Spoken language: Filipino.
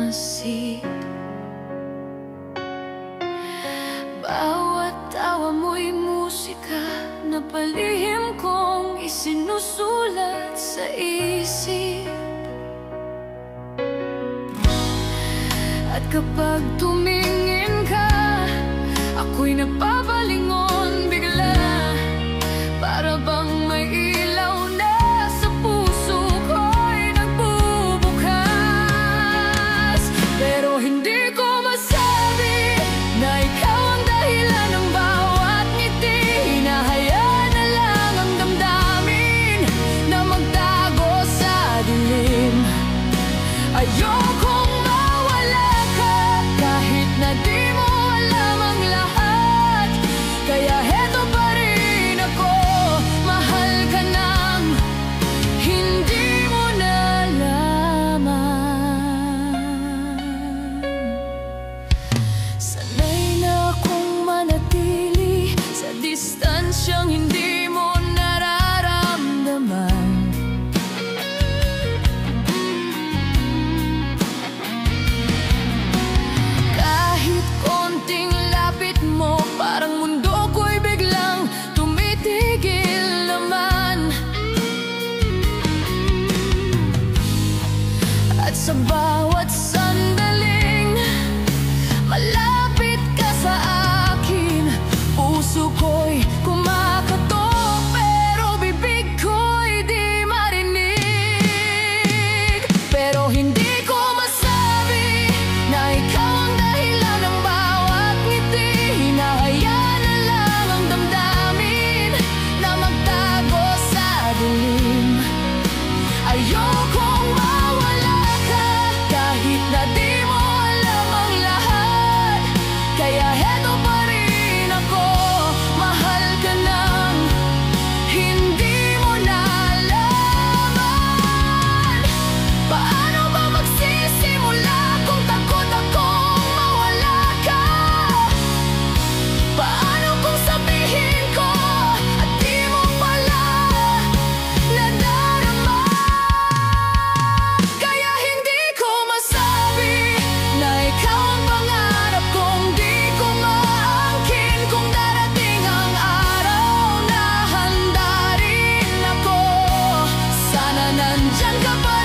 masid. Bawat tawa mo'y musika na palihim kong isinusulat sa isip. At kapag tumingin ka, ako'y napapalingon bigla. Para bang may ilaw na sa puso ko'y nagbubukas. Pero hindi ko masabi na ikaw ang dahilan ng bawat ngiti. Hinahayaan na lang ang damdamin na magtago sa dilim. Ayokong mawala ka kahit na di mo alam ang lahat. Kaya heto pa rin ako, mahal ka nang hindi mo nalaman. Sanay na akong manatili sa distansyang hindi mo nararamdaman. Kahit konting lapit mo, parang mundo ko'y biglang tumitigil naman. At sa bawat sandaling malapit ka sa akin, puso ko'y kumakatok pero bibig ko'y di marinig. Pero hindi ko masabi na ikaw ang dahilan ng bawat ngiti. Hinahayaan na lang ang damdamin na magtago sa dilim. Ayokong mawala ka kahit na di mo alam ang lahat. Kaya heto pa rin ako, mahal ka nang hindi mo nalaman. Paano ba magsisimula kung takot akong mawala ka? Paano kung sabihin ko at di mo pala nadarama? Kaya hindi ko masabi na ikaw ang pangarap kong di ko maangkin. Kung darating ang araw na handa rin ako, sana nandyan ka pa